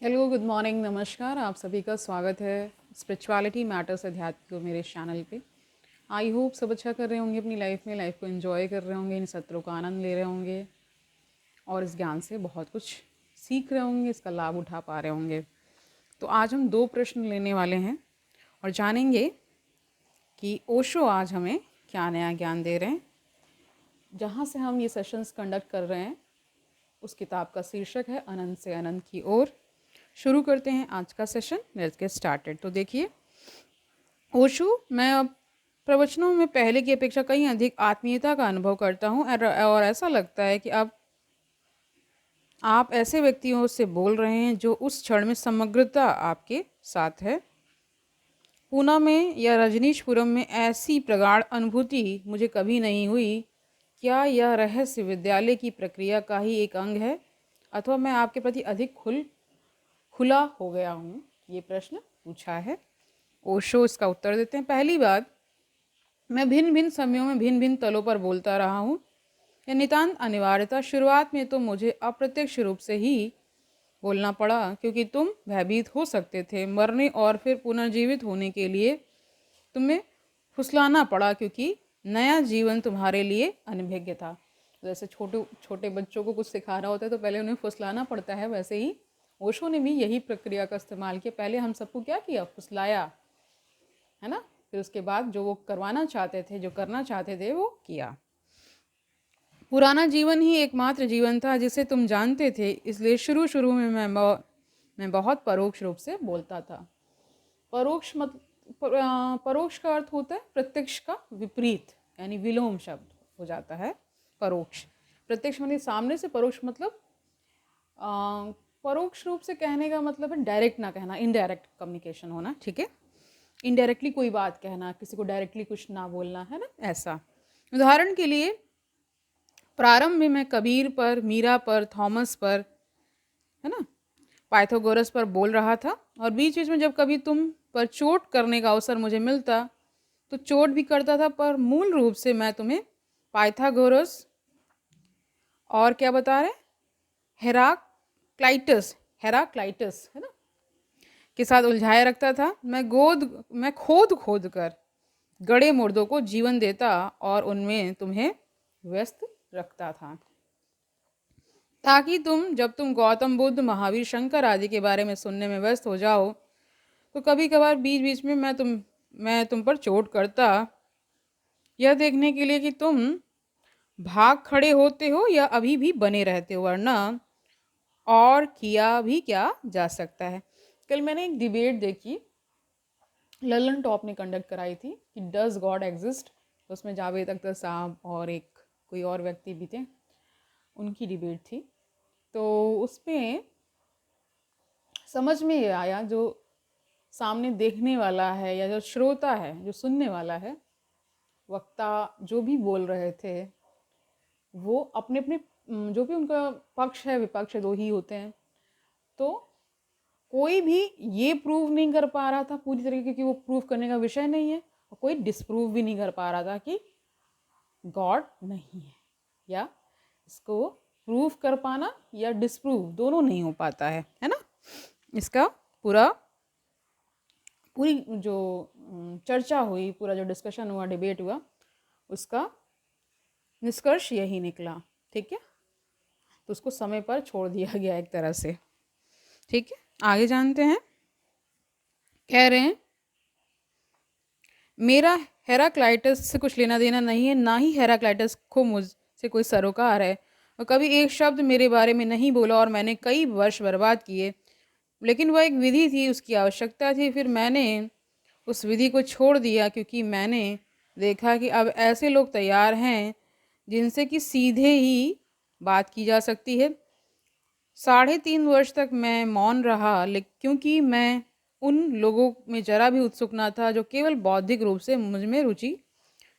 Hello, good morning, नमस्कार। आप सभी का स्वागत है स्पिरिचुअलिटी मैटर्स अध्यात्म को मेरे चैनल पे। आई होप सब अच्छा कर रहे होंगे अपनी लाइफ को एंजॉय कर रहे होंगे, इन सत्रों का आनंद ले रहे होंगे और इस ज्ञान से बहुत कुछ सीख रहे होंगे, इसका लाभ उठा पा रहे होंगे। तो आज हम 2 प्रश्न लेने वाले हैं और जानेंगे कि ओशो आज हमें क्या नया ज्ञान दे रहे हैं। जहाँ से हम ये सेशंस कंडक्ट कर रहे हैं उस किताब का शीर्षक है अनंत से अनंत की ओर। शुरू करते हैं आज का सेशन। Let's get started. तो देखिए, ओशो, मैं अब प्रवचनों में पहले की अपेक्षा कहीं अधिक आत्मीयता का अनुभव करता हूँ और ऐसा लगता है कि अब आप ऐसे व्यक्तियों से बोल रहे हैं जो उस क्षण में समग्रता आपके साथ है। पूना में या रजनीशपुरम में ऐसी प्रगाढ़ अनुभूति मुझे कभी नहीं हुई। क्या यह रहस्य विद्यालय की प्रक्रिया का ही एक अंग है अथवा मैं आपके प्रति अधिक खुला हो गया हूँ? ये प्रश्न पूछा है। ओशो इसका उत्तर देते हैं। पहली बात, मैं भिन्न भिन्न समयों में भिन्न भिन्न तलों पर बोलता रहा हूँ। यह नितांत अनिवार्यता। शुरुआत में तो मुझे अप्रत्यक्ष रूप से ही बोलना पड़ा क्योंकि तुम भयभीत हो सकते थे। मरने और फिर पुनर्जीवित होने के लिए तुम्हें फुसलाना पड़ा क्योंकि नया जीवन तुम्हारे लिए अनभिज्ञ था। जैसे छोटे छोटे बच्चों को कुछ सिखाना होता है तो पहले उन्हें फुसलाना पड़ता है, वैसे ही ओशो ने भी यही प्रक्रिया का इस्तेमाल किया। पहले हम सबको क्या किया? फुसलाया, है ना। फिर उसके बाद जो वो करवाना चाहते थे, जो करना चाहते थे, वो किया। पुराना जीवन ही एकमात्र जीवन था जिसे तुम जानते थे, इसलिए शुरू शुरू में मैं बहुत परोक्ष रूप से बोलता था। परोक्ष का अर्थ होता है प्रत्यक्ष का विपरीत, यानी विलोम शब्द हो जाता है परोक्ष। प्रत्यक्ष मतलब सामने से, परोक्ष मतलब परोक्ष रूप से कहने का मतलब है डायरेक्ट ना कहना, इनडायरेक्ट कम्युनिकेशन होना, ठीक है। इनडायरेक्टली कोई बात कहना, किसी को डायरेक्टली कुछ ना बोलना, है ना, ऐसा। उदाहरण के लिए, प्रारंभ में मैं कबीर पर, मीरा पर, थॉमस पर, है ना, पाइथागोरस पर बोल रहा था और बीच बीच में जब कभी तुम पर चोट करने का अवसर मुझे मिलता तो चोट भी करता था, पर मूल रूप से मैं तुम्हें पाइथागोरस और क्या बता रहे, हेराक्लाइटस हेराक्लाइटस, है ना, के साथ उलझाए रखता था। मैं खोद खोद कर गड़े मुर्दों को जीवन देता और उनमें तुम्हें व्यस्त रखता था ताकि जब तुम गौतम बुद्ध, महावीर, शंकर आदि के बारे में सुनने में व्यस्त हो जाओ तो कभी कभार बीच बीच में मैं तुम पर चोट करता, यह देखने के लिए कि तुम भाग खड़े होते हो या अभी भी बने रहते हो, वरना और किया भी क्या जा सकता है। कल मैंने एक डिबेट देखी, ललन टॉप ने कंडक्ट कराई थी कि डज गॉड एग्जिस्ट। उसमें जावेद अख्तर साहब और एक कोई और व्यक्ति भी थे, उनकी डिबेट थी। तो उसमें समझ में ये आया, जो सामने देखने वाला है या जो श्रोता है, जो सुनने वाला है, वक्ता जो भी बोल रहे थे, वो अपने अपने जो भी उनका पक्ष है, विपक्ष है, दो ही होते हैं। तो कोई भी ये प्रूव नहीं कर पा रहा था पूरी तरीके, क्योंकि वो प्रूव करने का विषय नहीं है, और कोई डिसप्रूव भी नहीं कर पा रहा था कि गॉड नहीं है, या इसको प्रूव कर पाना या डिसप्रूव दोनों नहीं हो पाता है ना। इसका पूरी जो चर्चा हुई, पूरा जो डिस्कशन हुआ, डिबेट हुआ, उसका निष्कर्ष यही निकला, ठीक है। तो उसको समय पर छोड़ दिया गया एक तरह से, ठीक है। आगे जानते हैं। कह रहे हैं, मेरा हेराक्लाइटस से कुछ लेना देना नहीं है, ना ही हेराक्लाइटस को मुझसे कोई सरोकार है। और कभी एक शब्द मेरे बारे में नहीं बोला और मैंने कई वर्ष बर्बाद किए, लेकिन वह एक विधि थी, उसकी आवश्यकता थी। फिर मैंने उस विधि को छोड़ दिया क्योंकि मैंने देखा कि अब ऐसे लोग तैयार हैं जिनसे कि सीधे ही बात की जा सकती है। 3.5 वर्ष तक मैं मौन रहा, लेकिन क्योंकि मैं उन लोगों में जरा भी उत्सुक ना था जो केवल बौद्धिक रूप से मुझ में रुचि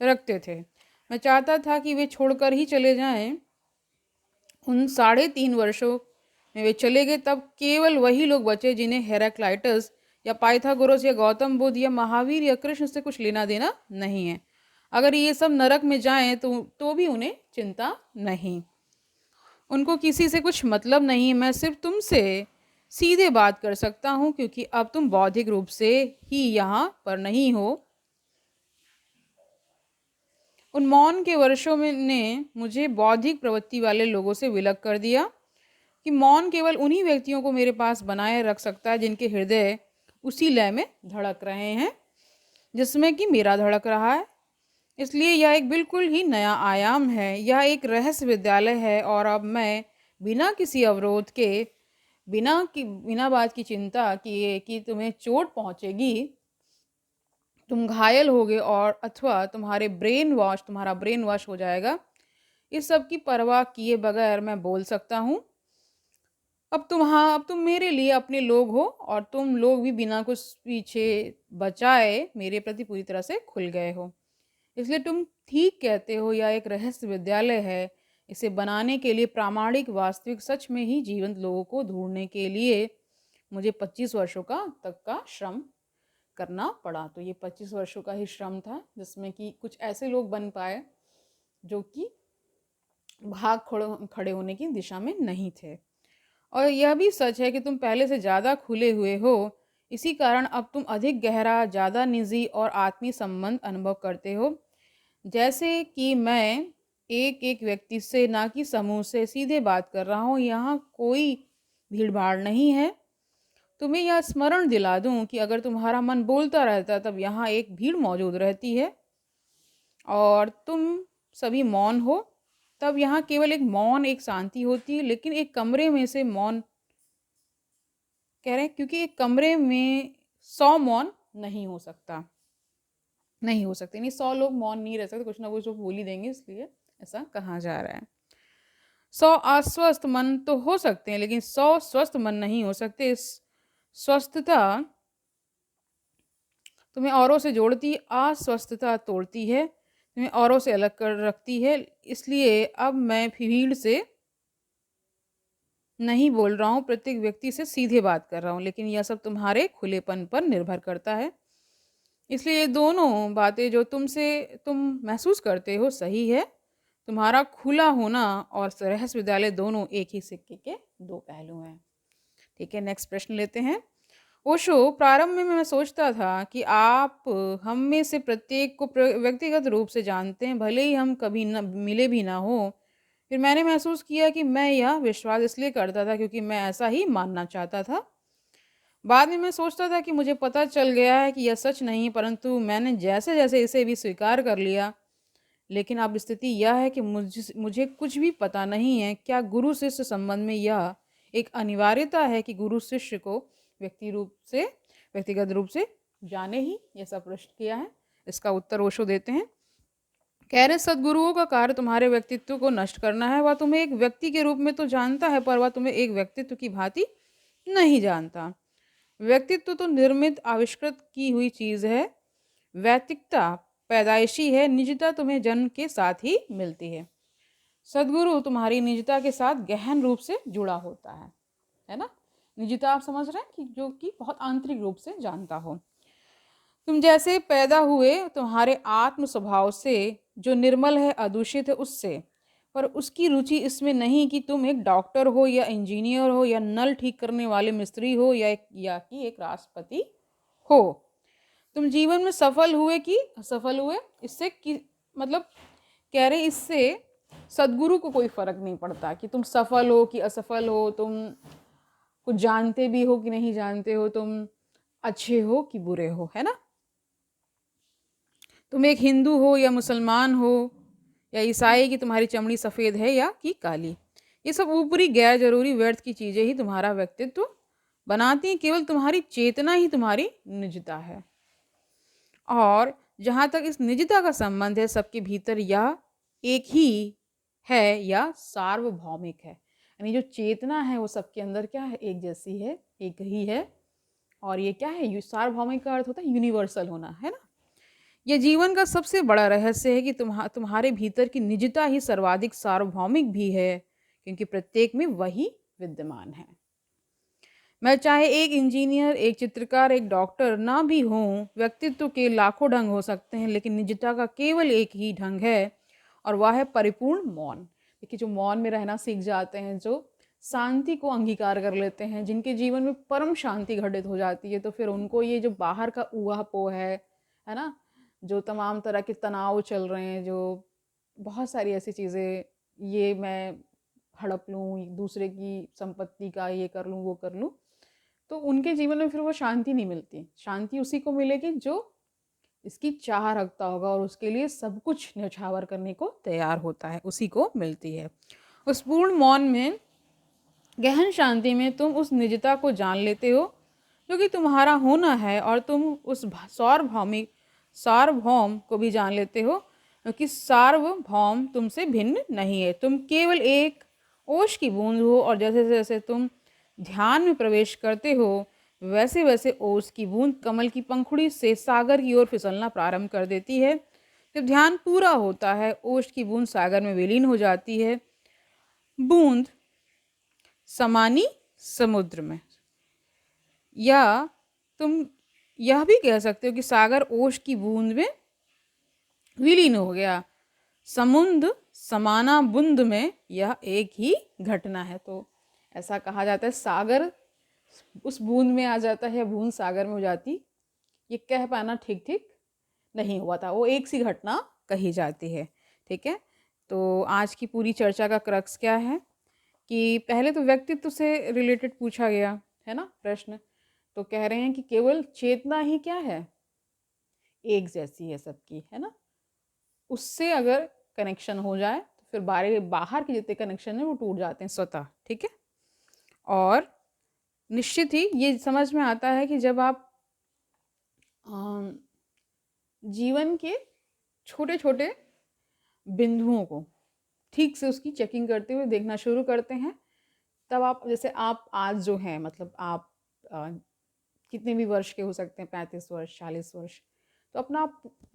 रखते थे। मैं चाहता था कि वे छोड़कर ही चले जाएं। उन 3.5 वर्षों में वे चले गए, तब केवल वही लोग बचे जिन्हें हेराक्लाइटस या पाइथागोरस या गौतम बुद्ध या महावीर या कृष्ण से कुछ लेना देना नहीं है। अगर ये सब नरक में जाएं तो भी उन्हें चिंता नहीं, उनको किसी से कुछ मतलब नहीं। मैं सिर्फ तुमसे सीधे बात कर सकता हूँ क्योंकि अब तुम बौद्धिक रूप से ही यहाँ पर नहीं हो। उन मौन के वर्षों में ने मुझे बौद्धिक प्रवृत्ति वाले लोगों से विलग कर दिया कि मौन केवल उन्हीं व्यक्तियों को मेरे पास बनाए रख सकता है जिनके हृदय उसी लय में धड़क रहे हैं जिसमें कि मेरा धड़क रहा है। इसलिए यह एक बिल्कुल ही नया आयाम है, यह एक रहस्य विद्यालय है और अब मैं बिना किसी अवरोध के, बिना बात की चिंता किए कि तुम्हें चोट पहुंचेगी, तुम घायल होगे और अथवा तुम्हारा ब्रेन वॉश हो जाएगा, इस सब की परवाह किए बगैर मैं बोल सकता हूँ। अब तुम मेरे लिए अपने लोग हो और तुम लोग भी बिना कुछ पीछे बचाए मेरे प्रति पूरी तरह से खुल गए हो। इसलिए तुम ठीक कहते हो, यह एक रहस्य विद्यालय है। इसे बनाने के लिए प्रामाणिक वास्तविक सच में ही जीवंत लोगों को ढूंढने के लिए मुझे 25 वर्षों तक का श्रम करना पड़ा। तो ये 25 वर्षों का ही श्रम था जिसमें कि कुछ ऐसे लोग बन पाए जो कि खड़े होने की दिशा में नहीं थे। और यह भी सच है कि तुम पहले से ज़्यादा खुले हुए हो, इसी कारण अब तुम अधिक गहरा, ज़्यादा निजी और आत्मीय संबंध अनुभव करते हो। जैसे कि मैं एक एक व्यक्ति से, ना कि समूह से सीधे बात कर रहा हूँ। यहाँ कोई भीड़ भाड़ नहीं है। तुम्हें यह स्मरण दिला दूं कि अगर तुम्हारा मन बोलता रहता तब यहाँ एक भीड़ मौजूद रहती है और तुम सभी मौन हो तब यहाँ केवल एक मौन, एक शांति होती है। लेकिन एक कमरे में से मौन कह रहे हैं क्योंकि एक कमरे में 100 मौन नहीं हो सकता, नहीं हो सकते, नहीं 100 लोग मौन नहीं रह सकते, कुछ ना कुछ वो बोल ही देंगे, इसलिए ऐसा कहा जा रहा है। 100 अस्वस्थ मन तो हो सकते हैं लेकिन 100 स्वस्थ मन नहीं हो सकते। इस स्वस्थता तुम्हें औरों से जोड़ती, अस्वस्थता तोड़ती है, तुम्हें औरों से अलग कर रखती है। इसलिए अब मैं भीड़ से नहीं बोल रहा हूँ, प्रत्येक व्यक्ति से सीधे बात कर रहा हूँ, लेकिन यह सब तुम्हारे खुलेपन पर निर्भर करता है। इसलिए ये दोनों बातें जो तुम महसूस करते हो सही है। तुम्हारा खुला होना और रहस्य विद्यालय दोनों एक ही सिक्के के दो पहलू हैं। ठीक है, नेक्स्ट प्रश्न लेते हैं। ओशो, प्रारंभ में मैं सोचता था कि आप हम में से प्रत्येक को व्यक्तिगत रूप से जानते हैं, भले ही हम कभी न मिले भी ना हो। फिर मैंने महसूस किया कि मैं यह विश्वास इसलिए करता था क्योंकि मैं ऐसा ही मानना चाहता था। बाद में मैं सोचता था कि मुझे पता चल गया है कि यह सच नहीं, परंतु मैंने जैसे जैसे इसे भी स्वीकार कर लिया। लेकिन अब स्थिति यह है कि मुझे कुछ भी पता नहीं है। क्या गुरु शिष्य संबंध में यह एक अनिवार्यता है कि गुरु शिष्य को व्यक्तिगत रूप से जाने ही? यह सब प्रश्न किया है। इसका उत्तर ओशो देते हैं। कह रहे सद्गुरुओं का कार्य तुम्हारे व्यक्तित्व को नष्ट करना है। वह तुम्हें एक व्यक्ति के रूप में तो जानता है, पर वह तुम्हें एक व्यक्तित्व की भांति नहीं जानता। व्यक्तित्व तो निर्मित, आविष्कृत की हुई चीज है। वैयक्तिकता पैदाइशी है, निजता तुम्हें जन्म के साथ ही मिलती है। सद्गुरु तुम्हारी निजता के साथ गहन रूप से जुड़ा होता है ना। निजता आप समझ रहे हैं कि जो कि बहुत आंतरिक रूप से जानता हो। तुम जैसे पैदा हुए तुम्हारे आत्म स्वभाव से, जो निर्मल है, अदूषित है, उससे, पर उसकी रुचि इसमें नहीं कि तुम एक डॉक्टर हो या इंजीनियर हो या नल ठीक करने वाले मिस्त्री हो या कि एक राष्ट्रपति हो। तुम जीवन में सफल हुए कि असफल हुए, इससे कि मतलब कह रहे इससे सद्गुरु को कोई फर्क नहीं पड़ता कि तुम सफल हो कि असफल हो, तुम कुछ जानते भी हो कि नहीं जानते हो, तुम अच्छे हो कि बुरे हो, है ना। तुम एक हिंदू हो या मुसलमान हो या ईसाई, कि तुम्हारी चमड़ी सफ़ेद है या कि काली, ये सब ऊपरी गैर जरूरी व्यर्थ की चीज़ें ही तुम्हारा व्यक्तित्व बनाती हैं। केवल तुम्हारी चेतना ही तुम्हारी निजता है। और जहाँ तक इस निजता का संबंध है, सबके भीतर यह एक ही है या सार्वभौमिक है। यानी जो चेतना है वो सबके अंदर क्या है, एक जैसी है, एक ही है। और ये क्या है, सार्वभौमिक का अर्थ होता है यूनिवर्सल होना, है ना। यह जीवन का सबसे बड़ा रहस्य है कि तुम्हारे भीतर की निजता ही सर्वाधिक सार्वभौमिक भी है, क्योंकि प्रत्येक में वही विद्यमान है। मैं चाहे एक इंजीनियर, एक चित्रकार, एक डॉक्टर ना भी हूँ, व्यक्तित्व के लाखों ढंग हो सकते हैं, लेकिन निजता का केवल एक ही ढंग है और वह है परिपूर्ण मौन। देखिए, जो मौन में रहना सीख जाते हैं, जो शांति को अंगीकार कर लेते हैं, जिनके जीवन में परम शांति घटित हो जाती है, तो फिर उनको ये जो बाहर का ऊहापोह है ना, जो तमाम तरह के तनाव चल रहे हैं, जो बहुत सारी ऐसी चीज़ें, ये मैं हड़प लूँ, दूसरे की संपत्ति का ये कर लूँ, वो कर लूँ, तो उनके जीवन में फिर वो शांति नहीं मिलती। शांति उसी को मिलेगी जो इसकी चाह रखता होगा और उसके लिए सब कुछ न्यौछावर करने को तैयार होता है, उसी को मिलती है। उस पूर्ण मौन में, गहन शांति में तुम उस निजता को जान लेते हो जो कि तुम्हारा होना है, और तुम उस सार्वभौम को भी जान लेते हो, क्योंकि सार्वभौम तुमसे भिन्न नहीं है। तुम केवल एक ओश की बूंद हो, और जैसे जैसे तुम ध्यान में प्रवेश करते हो वैसे वैसे ओस की बूंद कमल की पंखुड़ी से सागर की ओर फिसलना प्रारंभ कर देती है। जब ध्यान पूरा होता है, ओस की बूंद सागर में विलीन हो जाती है। बूंद समानी समुद्र में, या तुम यह भी कह सकते हो कि सागर ओश की बूंद में विलीन हो गया। समुद्र समाना बूंद में, यह एक ही घटना है। तो ऐसा कहा जाता है, सागर उस बूंद में आ जाता है, बूंद सागर में हो जाती, ये कह पाना ठीक ठीक नहीं हुआ था, वो एक सी घटना कही जाती है। ठीक है, तो आज की पूरी चर्चा का क्रक्स क्या है कि पहले तो व्यक्तित्व से रिलेटेड पूछा गया है ना प्रश्न, तो कह रहे हैं कि केवल चेतना ही क्या है, एक जैसी है सबकी, है ना। उससे अगर कनेक्शन हो जाए तो फिर बाहर के जितने कनेक्शन है वो टूट जाते हैं स्वतः। ठीक है, और निश्चित ही ये समझ में आता है कि जब आप जीवन के छोटे छोटे बिंदुओं को ठीक से उसकी चेकिंग करते हुए देखना शुरू करते हैं, तब आप, जैसे आप आज जो हैं, मतलब आप कितने भी वर्ष के हो सकते हैं, 35 वर्ष, 40 वर्ष, तो अपना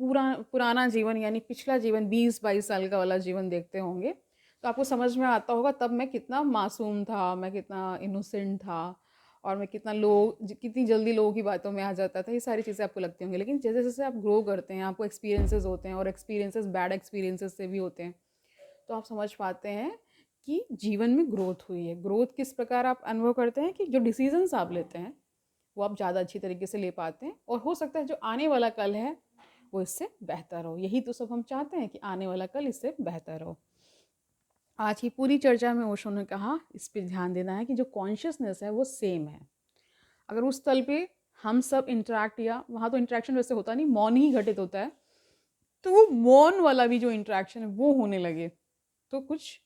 पुराना जीवन यानी पिछला जीवन 20-22 साल का वाला जीवन देखते होंगे, तो आपको समझ में आता होगा तब मैं कितना मासूम था, मैं कितना इनोसेंट था, और मैं कितनी जल्दी लोगों की बातों में आ जाता था। ये सारी चीज़ें आपको लगती होंगी। लेकिन जैसे जैसे आप ग्रो करते हैं, आपको एक्सपीरियंसेस होते हैं, और एक्सपीरियंसेस बैड एक्सपीरियंसेस से भी होते हैं, तो आप समझ पाते हैं कि जीवन में ग्रोथ हुई है। ग्रोथ किस प्रकार आप अनुभव करते हैं कि जो डिसीजंस आप लेते हैं वो आप ज़्यादा अच्छी तरीके से ले पाते हैं, और हो सकता है जो आने वाला कल है वो इससे बेहतर हो। यही तो सब हम चाहते हैं कि आने वाला कल इससे बेहतर हो। आज की पूरी चर्चा में ओशो ने कहा इस पर ध्यान देना है कि जो कॉन्शियसनेस है वो सेम है। अगर उस तल पे हम सब इंटरेक्ट, या वहाँ तो इंटरेक्शन वैसे होता नहीं, मौन ही घटित होता है, तो वो मौन वाला भी जो इंटरेक्शन है वो होने लगे तो कुछ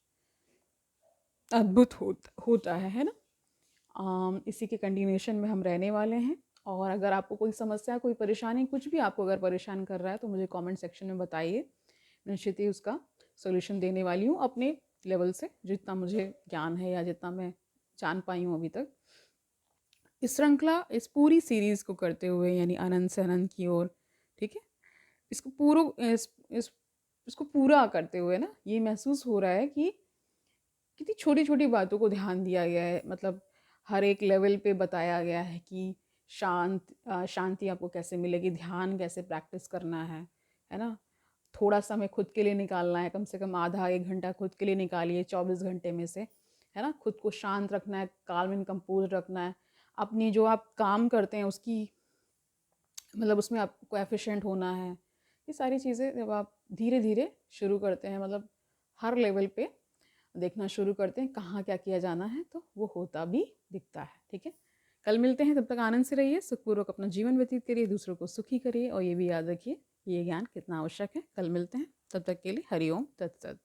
अद्भुत होता है ना। इसी के कंटिन्यूशन में हम रहने वाले हैं। और अगर आपको कोई समस्या, कोई परेशानी, कुछ भी आपको अगर परेशान कर रहा है तो मुझे कमेंट सेक्शन में बताइए। निश्चित ही उसका सॉल्यूशन देने वाली हूँ अपने लेवल से, जितना मुझे ज्ञान है या जितना मैं जान पाई हूँ अभी तक। इस श्रृंखला, इस पूरी सीरीज़ को करते हुए, यानी अनंत से अनंत की ओर, ठीक है, इसको पूरा करते हुए ना ये महसूस हो रहा है कि कितनी छोटी छोटी बातों को ध्यान दिया गया है। मतलब हर एक लेवल पे बताया गया है कि शांति आपको कैसे मिलेगी, ध्यान कैसे प्रैक्टिस करना है ना। थोड़ा समय खुद के लिए निकालना है, कम से कम आधा 1 घंटा खुद के लिए निकालिए 24 घंटे में से, है ना। खुद को शांत रखना है, काल्म एंड कंपोज रखना है। अपनी जो आप काम करते हैं उसकी, मतलब उसमें आपको एफिशिएंट होना है। ये सारी चीज़ें जब आप धीरे धीरे शुरू करते हैं, मतलब हर लेवल पे देखना शुरू करते हैं कहाँ क्या किया जाना है, तो वो होता भी दिखता है। ठीक है, कल मिलते हैं, तब तक आनंद से रहिए, सुखपूर्वक अपना जीवन व्यतीत करिए, दूसरों को सुखी करिए, और ये भी याद रखिए ये ज्ञान कितना आवश्यक है। कल मिलते हैं, तब तक के लिए हरिओम तत्सत।